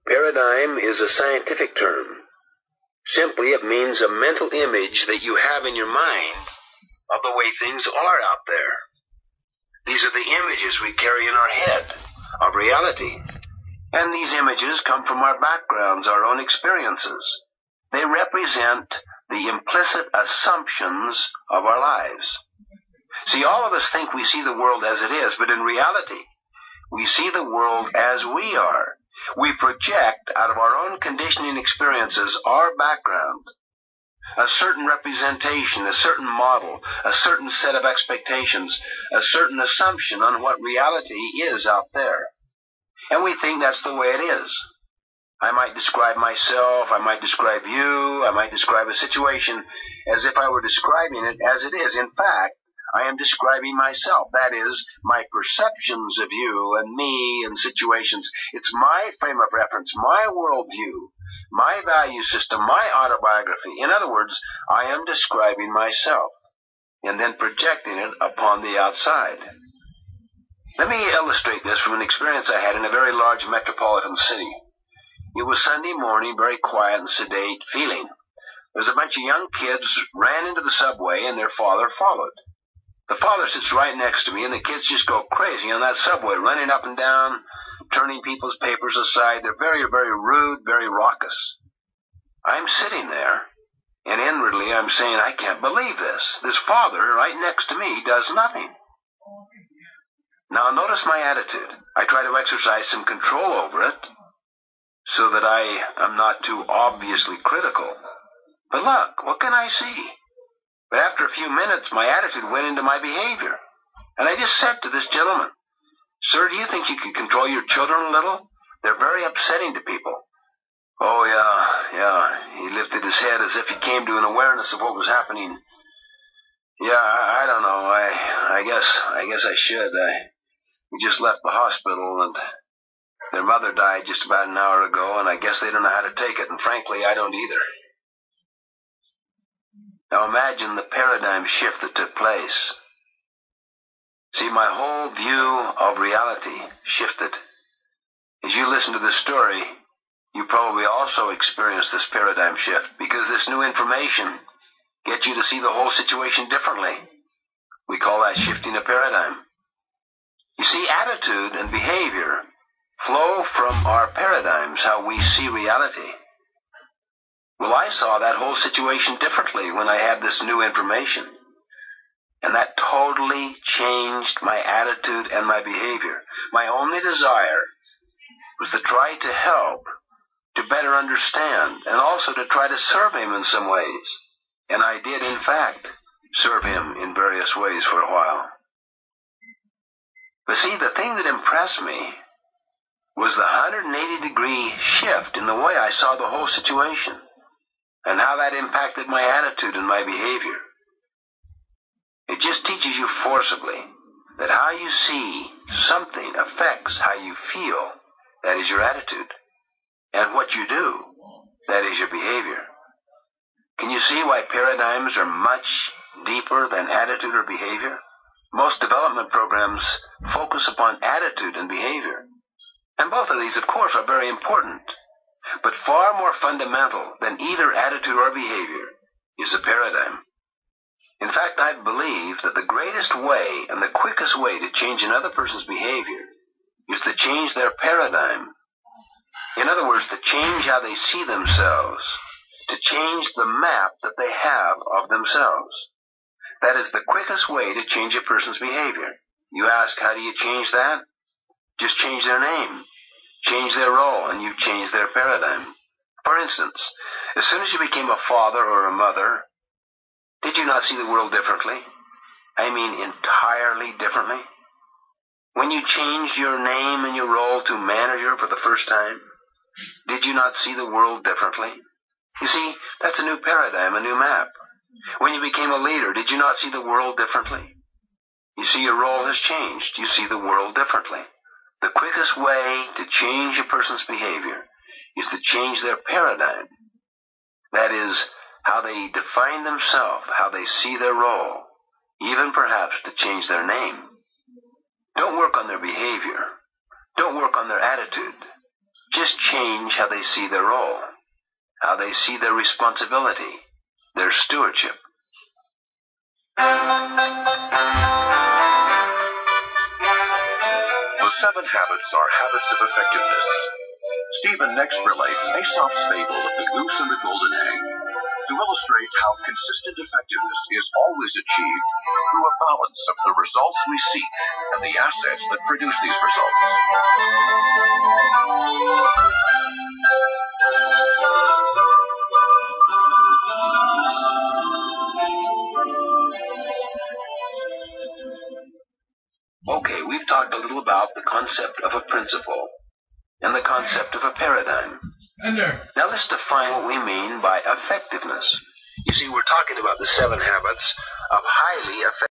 Paradigm is a scientific term. Simply, it means a mental image that you have in your mind of the way things are out there. These are the images we carry in our head of reality. And these images come from our backgrounds, our own experiences. They represent the implicit assumptions of our lives. See, all of us think we see the world as it is, but in reality, we see the world as we are. We project out of our own conditioning experiences our background, a certain representation, a certain model, a certain set of expectations, a certain assumption on what reality is out there. And we think that's the way it is. I might describe myself, I might describe you, I might describe a situation as if I were describing it as it is. In fact, I am describing myself. That is, my perceptions of you and me and situations. It's my frame of reference, my worldview, my value system, my autobiography. In other words, I am describing myself and then projecting it upon the outside. Let me illustrate this from an experience I had in a very large metropolitan city. It was Sunday morning, very quiet and sedate feeling. There was a bunch of young kids ran into the subway and their father followed. The father sits right next to me, and the kids just go crazy on that subway, running up and down, turning people's papers aside. They're very, very rude, very raucous. I'm sitting there, and inwardly I'm saying, I can't believe this. This father right next to me does nothing. Now notice my attitude. I try to exercise some control over it so that I am not too obviously critical. But look, what can I see? But after a few minutes, my attitude went into my behavior. And I just said to this gentleman, Sir, do you think you can control your children a little? They're very upsetting to people. Oh, yeah. He lifted his head as if he came to an awareness of what was happening. Yeah, I don't know. I guess I should. We just left the hospital, and their mother died just about an hour ago, and I guess they don't know how to take it, and frankly, I don't either. Now imagine the paradigm shift that took place. See, my whole view of reality shifted. As you listen to this story, you probably also experienced this paradigm shift, because this new information gets you to see the whole situation differently. We call that shifting a paradigm. You see, attitude and behavior flow from our paradigms, how we see reality. Well, I saw that whole situation differently when I had this new information. And that totally changed my attitude and my behavior. My only desire was to try to help, to better understand, and also to try to serve him in some ways. And I did, in fact, serve him in various ways for a while. But see, the thing that impressed me was the 180-degree shift in the way I saw the whole situation, and how that impacted my attitude and my behavior. It just teaches you forcibly that how you see something affects how you feel. That is your attitude. And what you do, that is your behavior. Can you see why paradigms are much deeper than attitude or behavior? Most development programs focus upon attitude and behavior. And both of these, of course, are very important. But far more fundamental than either attitude or behavior is a paradigm. In fact, I believe that the greatest way and the quickest way to change another person's behavior is to change their paradigm. In other words, to change how they see themselves, to change the map that they have of themselves. That is the quickest way to change a person's behavior. You ask, how do you change that? Just change their name. Change their role, and you've changed their paradigm. For instance, as soon as you became a father or a mother, did you not see the world differently? I mean, entirely differently? When you changed your name and your role to manager for the first time, did you not see the world differently? You see, that's a new paradigm, a new map. When you became a leader, did you not see the world differently? You see, your role has changed. You see the world differently. The quickest way to change a person's behavior is to change their paradigm. That is, how they define themselves, how they see their role, even perhaps to change their name. Don't work on their behavior. Don't work on their attitude. Just change how they see their role, how they see their responsibility, their stewardship. The 7 habits are habits of effectiveness. Stephen next relates Aesop's fable of the goose and the golden egg to illustrate how consistent effectiveness is always achieved through a balance of the results we seek and the assets that produce these results. Okay, we've talked a little about the concept of a principle and the concept of a paradigm. Now let's define what we mean by effectiveness. You see, we're talking about the 7 habits of highly effective